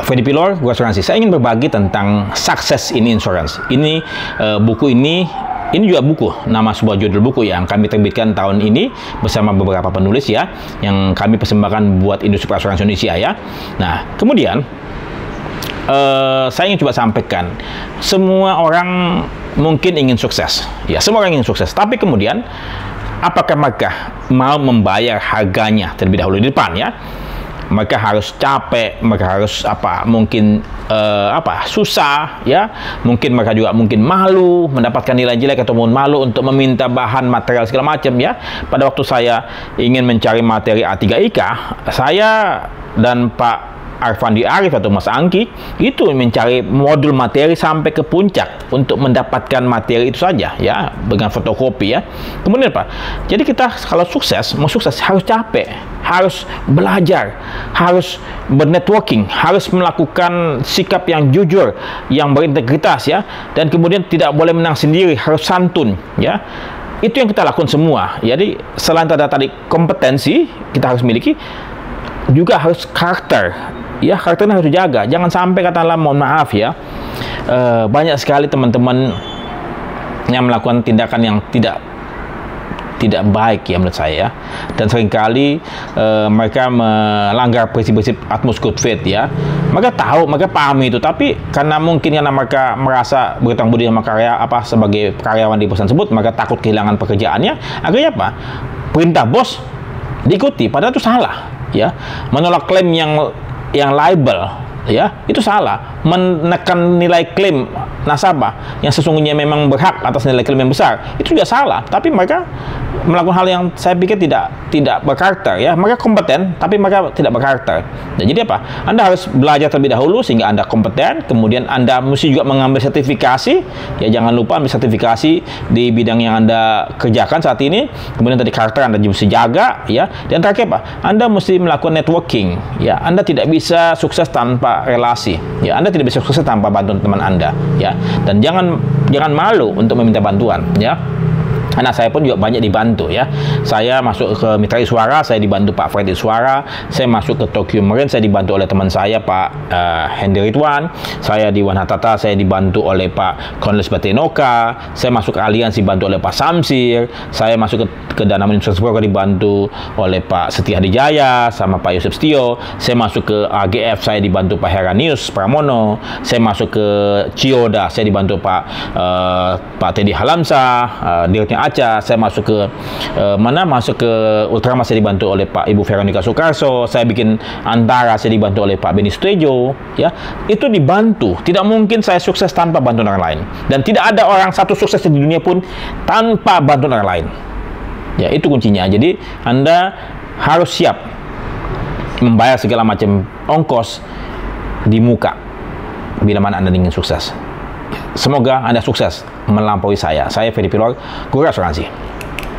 Freddy Pilor, Guru Asuransi. Saya ingin berbagi tentang Success in Insurance. Ini buku ini juga buku, nama sebuah judul buku yang kami terbitkan tahun ini bersama beberapa penulis ya, yang kami persembahkan buat industri asuransi Indonesia ya. Nah, kemudian saya ingin coba sampaikan, semua orang mungkin ingin sukses, ya, semua orang ingin sukses. Tapi kemudian, apakah mereka mau membayar harganya terlebih dahulu di depan ya? Mereka harus capek, mereka harus mungkin susah ya, mungkin mereka juga mungkin malu mendapatkan nilai jelek ataupun malu untuk meminta bahan material segala macam ya. Pada waktu saya ingin mencari materi A3IK, saya dan Pak Arfandi Arif atau Mas Angki itu mencari modul materi sampai ke puncak untuk mendapatkan materi itu saja ya, dengan fotokopi ya. Kemudian apa? Jadi kita kalau mau sukses harus capek, harus belajar, harus bernetworking, harus melakukan sikap yang jujur, yang berintegritas ya, dan kemudian tidak boleh menang sendiri, harus santun ya. Itu yang kita lakukan semua. Jadi selain tadi kompetensi kita harus miliki, juga harus karakter. Ya, karakternya harus dijaga. Jangan sampai katakanlah, mohon maaf ya, banyak sekali teman-teman yang melakukan tindakan yang tidak baik ya menurut saya. Dan seringkali mereka melanggar prinsip-prinsip utmost good faith ya. Mereka tahu, mereka pahami itu, tapi karena mereka merasa berhutang budi sama sebagai karyawan di perusahaan tersebut, mereka takut kehilangan pekerjaannya. Akhirnya apa? Perintah bos diikuti, padahal itu salah ya. Menolak klaim yang liable ya, itu salah. Menekan nilai klaim nasabah yang sesungguhnya memang berhak atas nilai klaim yang besar, itu juga salah. Tapi mereka melakukan hal yang saya pikir tidak berkarakter ya. Mereka kompeten tapi mereka tidak berkarakter. Nah, jadi apa? Anda harus belajar terlebih dahulu sehingga Anda kompeten. Kemudian Anda mesti juga mengambil sertifikasi ya. Jangan lupa ambil sertifikasi di bidang yang Anda kerjakan saat ini. Kemudian tadi karakter Anda mesti jaga ya. Dan terakhir apa? Anda mesti melakukan networking ya. Anda tidak bisa sukses tanpa relasi ya. Anda tidak bisa sukses tanpa bantuan teman Anda ya. Dan jangan malu untuk meminta bantuan ya. Anak saya pun juga banyak dibantu ya. Saya masuk ke Mitra Iswara, saya dibantu Pak Fred Iswara. Saya masuk ke Tokyo Marine, saya dibantu oleh teman saya Pak Hendy Ridwan. Saya di Wanhatata, saya dibantu oleh Pak Cornelis Batenoka. Saya masuk ke Allianz dibantu oleh Pak Samsir. Saya masuk ke Danamon Insurance Broker dibantu oleh Pak Setia Hadijaya sama Pak Yosef Stio. Saya masuk ke AGF, saya dibantu Pak Heranius Pramono. Saya masuk ke Cioda, saya dibantu Pak Teddy Halamsa, Direkturnya Aca. Saya masuk ke masuk ke Ultramar, saya dibantu oleh Pak Ibu Veronica Soekarso. Saya bikin Antara, saya dibantu oleh Pak Beni Sutejo ya. Itu dibantu. Tidak mungkin saya sukses tanpa bantuan orang lain, dan tidak ada orang satu sukses di dunia pun tanpa bantuan orang lain ya. Itu kuncinya. Jadi Anda harus siap membayar segala macam ongkos di muka bila mana Anda ingin sukses. Semoga Anda sukses melampaui saya. Saya Freddy Pilor, Guru Asuransi.